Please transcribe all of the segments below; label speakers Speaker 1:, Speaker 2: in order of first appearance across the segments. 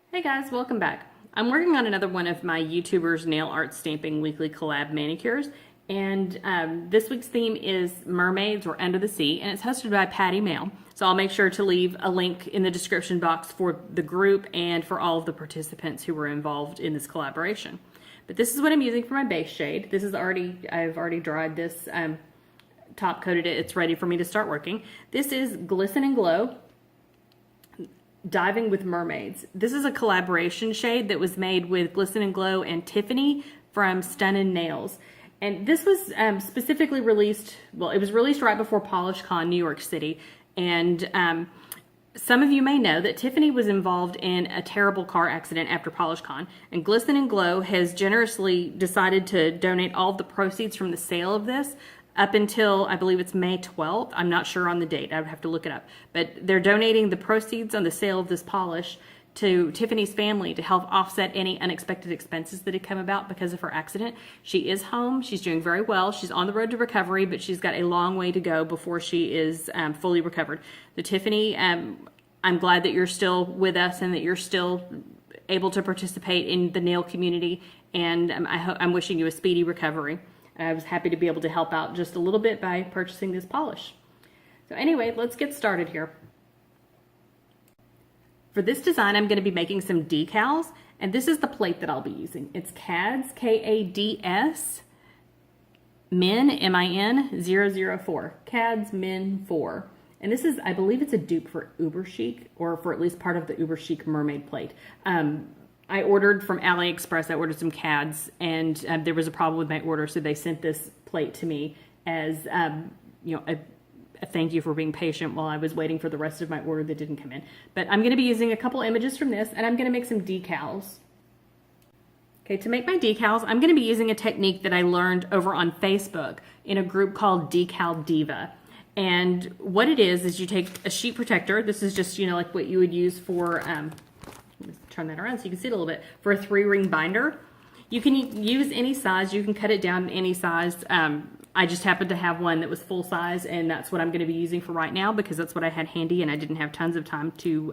Speaker 1: Hey guys, welcome back. I'm working on another one of my YouTubers nail art stamping weekly collab manicures, and this week's theme is mermaids or under the sea, and it's hosted by Patty Mail. So I'll make sure to leave a link in the description box for the group and for all of the participants who were involved in this collaboration. But this is what I'm using for my base shade. This is I've already dried this, top coated it. It's ready for me to start working. This is Glisten and Glow Diving with Mermaids. This is a collaboration shade that was made with Glisten and Glow and Tiffany from Stunnin' Nails. And this was specifically released, well, it was released right before PolishCon New York City. And some of you may know that Tiffany was involved in a terrible car accident after PolishCon. And Glisten and Glow has generously decided to donate all of the proceeds from the sale of this up until, I believe it's May 12th. I'm not sure on the date. I would have to look it up. But they're donating the proceeds on the sale of this polish to Tiffany's family to help offset any unexpected expenses that had come about because of her accident. She is home. She's doing very well. She's on the road to recovery, but she's got a long way to go before she is fully recovered. So Tiffany, I'm glad that you're still with us and that you're still able to participate in the nail community, and I'm wishing you a speedy recovery. I was happy to be able to help out just a little bit by purchasing this polish. So anyway, let's get started here. For this design, I'm going to be making some decals, and this is the plate that I'll be using. It's CADS, K-A-D-S, Min, M-I-N, 004. CADS Min 4. And this is, I believe it's a dupe for Uber Chic, or for at least part of the Uber Chic mermaid plate. I ordered from AliExpress. I ordered some CADs, and there was a problem with my order, so they sent this plate to me as you know, a thank you for being patient while I was waiting for the rest of my order that didn't come in. But I'm going to be using a couple images from this, and I'm going to make some decals. Okay, to make my decals, I'm going to be using a technique that I learned over on Facebook in a group called Decal Diva. And what it is you take a sheet protector. This is just, you know, like what you would use for let me turn that around so you can see it a little bit. For a 3-ring binder, you can use any size. You can cut it down to any size. I just happened to have one that was full size, and that's what I'm going to be using for right now because that's what I had handy and I didn't have tons of time to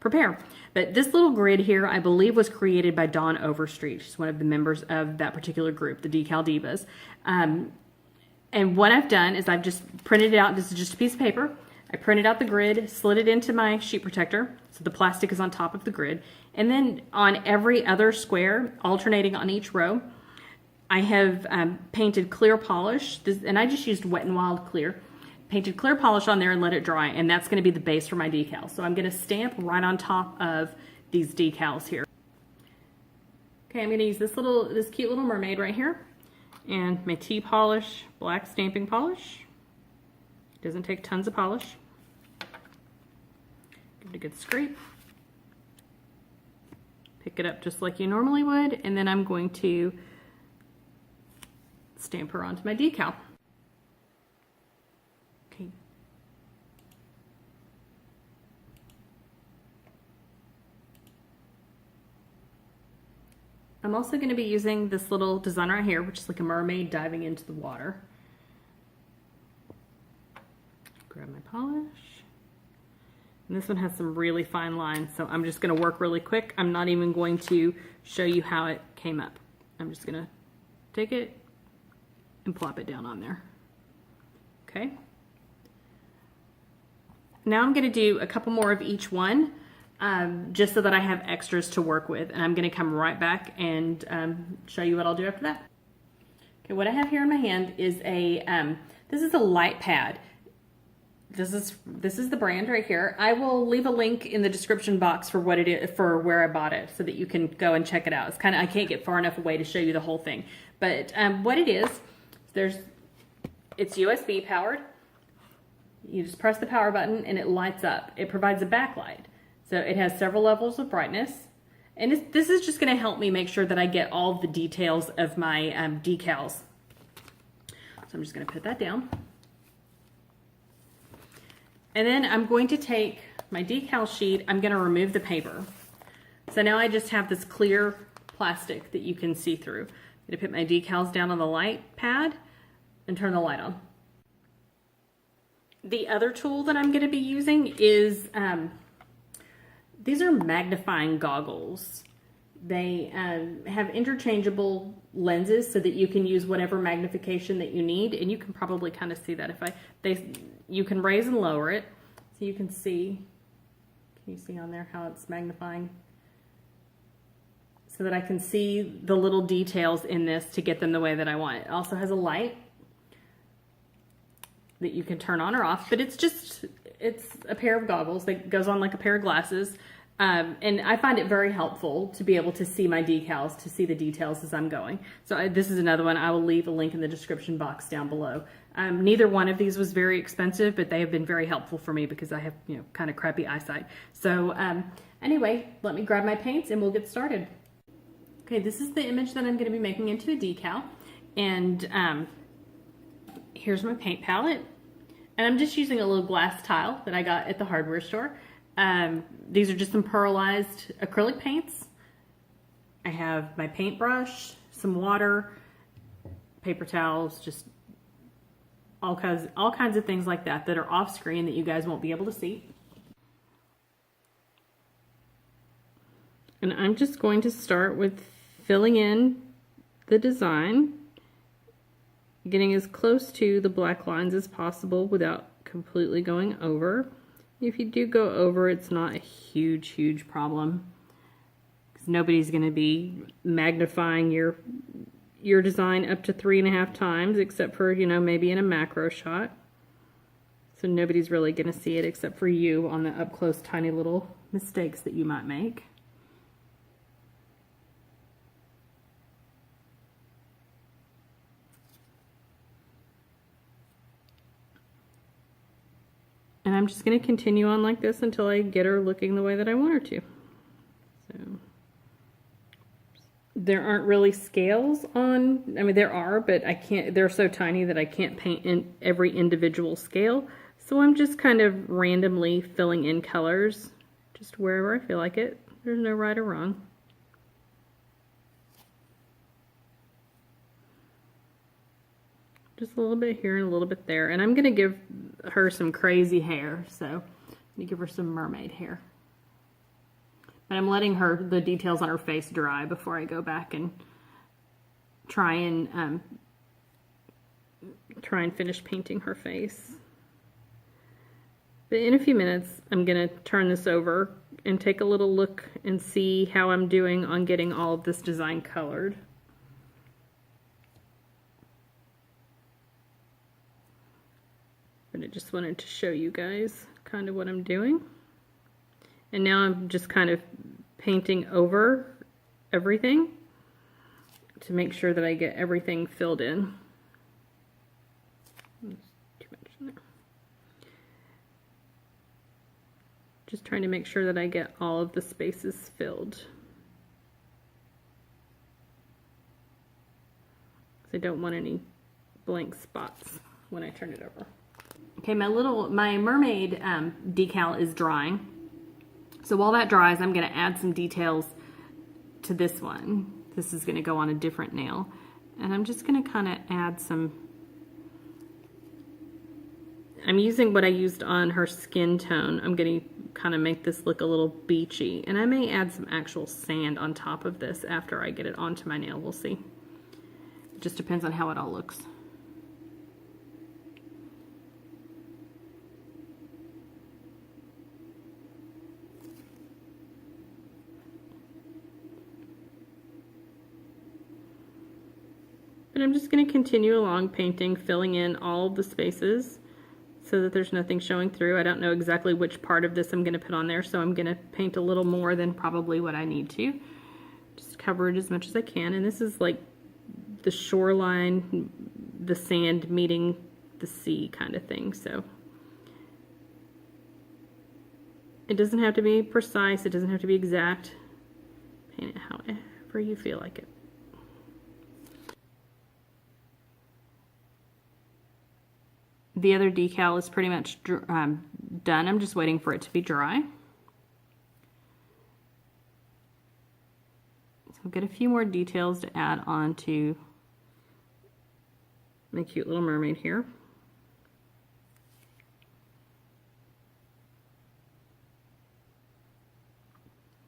Speaker 1: prepare. But this little grid here, I believe, was created by Dawn Overstreet. She's one of the members of that particular group, the Decal Divas. And what I've done is I've just printed it out. This is just a piece of paper. I printed out the grid, slid it into my sheet protector, so the plastic is on top of the grid. And then on every other square, alternating on each row, I have painted clear polish, and I just used Wet n Wild Clear. Painted clear polish on there and let it dry, and that's going to be the base for my decal. So I'm going to stamp right on top of these decals here. Okay, I'm going to use this cute little mermaid right here, and my TPolish black stamping polish. Doesn't take tons of polish. Give it a good scrape. Pick it up just like you normally would, and then I'm going to stamp her onto my decal. Okay. I'm also going to be using this little design right here, which is like a mermaid diving into the water. Grab my polish. And this one has some really fine lines, so I'm just going to work really quick. I'm not even going to show you how it came up. I'm just going to take it and plop it down on there. Okay. Now I'm going to do a couple more of each one, just so that I have extras to work with. And I'm going to come right back and show you what I'll do after that. Okay, what I have here in my hand is this is a light pad. This is the brand right here. I will leave a link in the description box for what it is, for where I bought it, so that you can go and check it out. It's kind of, I can't get far enough away to show you the whole thing, but what it is, it's USB powered. You just press the power button and it lights up. It provides a backlight, so it has several levels of brightness, and this is just going to help me make sure that I get all the details of my decals. So I'm just going to put that down. And then I'm going to take my decal sheet, I'm going to remove the paper. So now I just have this clear plastic that you can see through. I'm going to put my decals down on the light pad and turn the light on. The other tool that I'm going to be using is These are magnifying goggles. They have interchangeable lenses so that you can use whatever magnification that you need, and you can probably kind of see that you can raise and lower it, so you can see. Can you see on there how it's magnifying? So that I can see the little details in this to get them the way that I want. It also has a light that you can turn on or off, but it's a pair of goggles that goes on like a pair of glasses. And I find it very helpful to be able to see my decals, to see the details as I'm going. So this is another one. I will leave a link in the description box down below. Neither one of these was very expensive, but they have been very helpful for me because I have, kind of crappy eyesight. So anyway, let me grab my paints and we'll get started. Okay, this is the image that I'm going to be making into a decal. And here's my paint palette. And I'm just using a little glass tile that I got at the hardware store. These are just some pearlized acrylic paints. I have my paintbrush, some water, paper towels, just all kinds of things like that are off screen that you guys won't be able to see. And I'm just going to start with filling in the design, getting as close to the black lines as possible without completely going over. If you do go over, it's not a huge problem, because nobody's going to be magnifying your design up to 3.5 times, except for, maybe in a macro shot. So nobody's really going to see it except for you on the up close tiny little mistakes that you might make. And I'm just going to continue on like this until I get her looking the way that I want her to. So there aren't really scales on, there are, but they're so tiny that I can't paint in every individual scale. So I'm just kind of randomly filling in colors just wherever I feel like it. There's no right or wrong. Just a little bit here and a little bit there. And I'm going to give her some crazy hair. So I'm going to give her some mermaid hair. But I'm letting the details on her face dry before I go back and try and finish painting her face. But in a few minutes, I'm going to turn this over and take a little look and see how I'm doing on getting all of this design colored. But I just wanted to show you guys kind of what I'm doing. And now I'm just kind of painting over everything to make sure that I get everything filled in. Too much in there. Just trying to make sure that I get all of the spaces filled. I don't want any blank spots when I turn it over. Okay, my mermaid decal is drying. So while that dries, I'm going to add some details to this one. This is going to go on a different nail. And I'm just going to kind of add some... I'm using what I used on her skin tone. I'm going to kind of make this look a little beachy. And I may add some actual sand on top of this after I get it onto my nail. We'll see. It just depends on how it all looks. And I'm just going to continue along painting, filling in all of the spaces so that there's nothing showing through. I don't know exactly which part of this I'm going to put on there, so I'm going to paint a little more than probably what I need to. Just cover it as much as I can. And this is like the shoreline, the sand meeting the sea kind of thing. So it doesn't have to be precise. It doesn't have to be exact. Paint it however you feel like it. The other decal is pretty much done. I'm just waiting for it to be dry. So I've got a few more details to add on to my cute little mermaid here.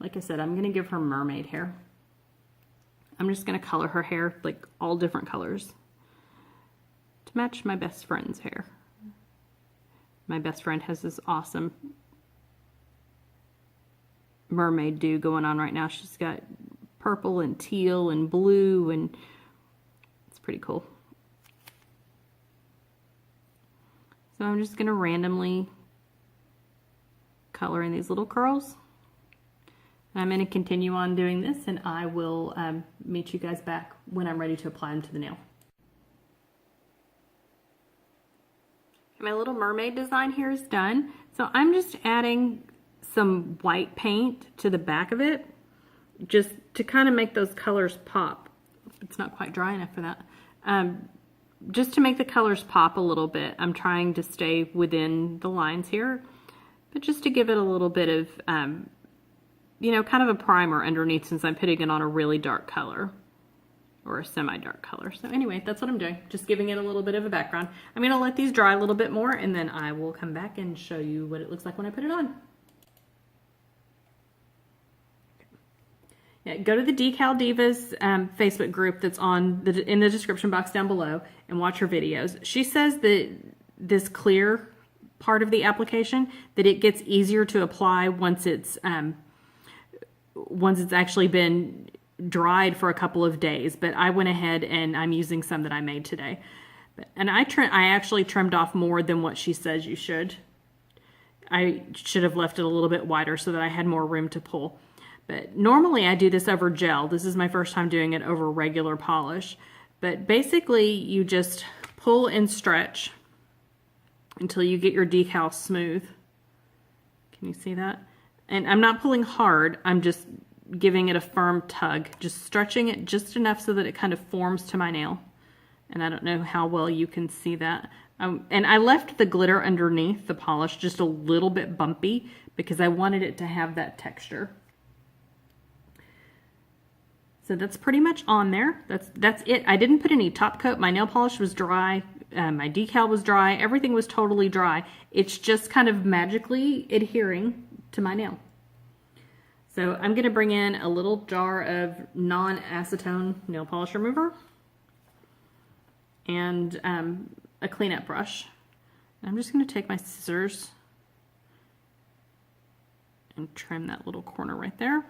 Speaker 1: Like I said, I'm going to give her mermaid hair. I'm just going to color her hair like all different colors to match my best friend's hair. My best friend has this awesome mermaid do going on right now. She's got purple and teal and blue, and it's pretty cool. So I'm just going to randomly color in these little curls. I'm going to continue on doing this, and I will meet you guys back when I'm ready to apply them to the nail. My little mermaid design here is done. So I'm just adding some white paint to the back of it, just to kind of make those colors pop. It's not quite dry enough for that. Just to make the colors pop a little bit. I'm trying to stay within the lines here, but just to give it a little bit of, you know, kind of a primer underneath, since I'm putting it on a really dark color or a semi-dark color. So anyway, that's what I'm doing. Just giving it a little bit of a background. I'm going to let these dry a little bit more, and then I will come back and show you what it looks like when I put it on. Yeah, go to the Decal Divas Facebook group that's in the description box down below and watch her videos. She says that this clear part of the application, that it gets easier to apply once it's actually been dried for a couple of days. But I went ahead and I'm using some that I made today. And I actually trimmed off more than what she says you should. I should have left it a little bit wider so that I had more room to pull. But normally I do this over gel. This is my first time doing it over regular polish. But basically you just pull and stretch until you get your decal smooth. Can you see that? And I'm not pulling hard, I'm just giving it a firm tug, just stretching it just enough so that it kind of forms to my nail. And I don't know how well you can see that. And I left the glitter underneath the polish just a little bit bumpy because I wanted it to have that texture. So that's pretty much on there. That's it. I didn't put any top coat. My nail polish was dry. My decal was dry. Everything was totally dry. It's just kind of magically adhering to my nail. So I'm going to bring in a little jar of non-acetone nail polish remover and a cleanup brush. And I'm just going to take my scissors and trim that little corner right there.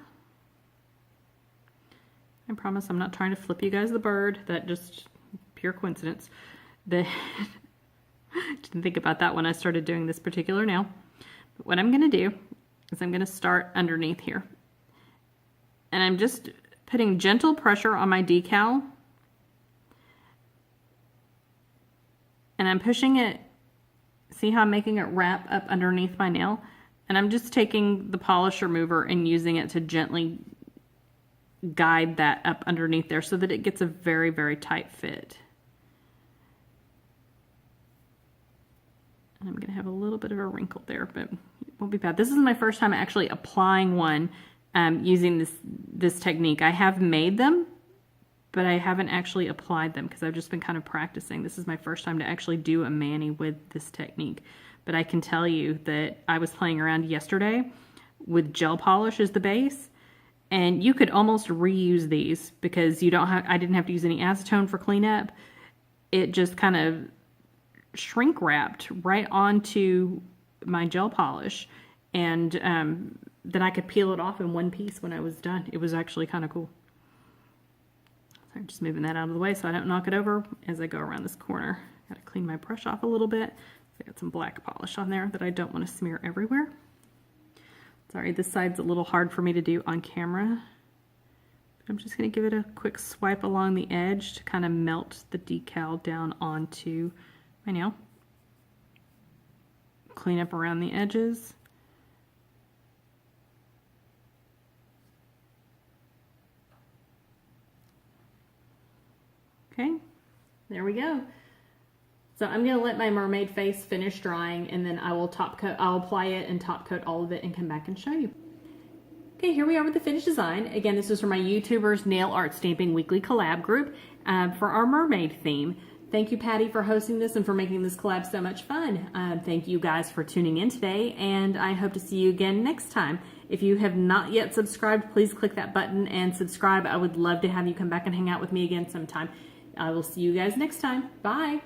Speaker 1: I promise I'm not trying to flip you guys the bird. That just pure coincidence. Didn't think about that when I started doing this particular nail. But what I'm going to do is I'm going to start underneath here. And I'm just putting gentle pressure on my decal. And I'm pushing it. See how I'm making it wrap up underneath my nail? And I'm just taking the polish remover and using it to gently guide that up underneath there so that it gets a very, very tight fit. And I'm going to have a little bit of a wrinkle there, but it won't be bad. This is my first time actually applying one using this technique. I have made them, but I haven't actually applied them because I've just been kind of practicing. This is my first time to actually do a mani with this technique. But I can tell you that I was playing around yesterday with gel polish as the base, and you could almost reuse these because I didn't have to use any acetone for cleanup. It just kind of shrink wrapped right onto my gel polish, and then I could peel it off in one piece when I was done. It was actually kind of cool. So I'm just moving that out of the way so I don't knock it over as I go around this corner. Got to clean my brush off a little bit. I got some black polish on there that I don't want to smear everywhere. Sorry, this side's a little hard for me to do on camera. I'm just going to give it a quick swipe along the edge to kind of melt the decal down onto my nail. Clean up around the edges. Okay, there we go. So I'm going to let my mermaid face finish drying, and then I will I'll apply it and top coat all of it and come back and show you. Okay, here we are with the finished design. Again, this is for my YouTubers Nail Art Stamping Weekly Collab group for our mermaid theme. Thank you, Patty, for hosting this and for making this collab so much fun. Thank you guys for tuning in today, and I hope to see you again next time. If you have not yet subscribed, please click that button and subscribe. I would love to have you come back and hang out with me again sometime. I will see you guys next time. Bye.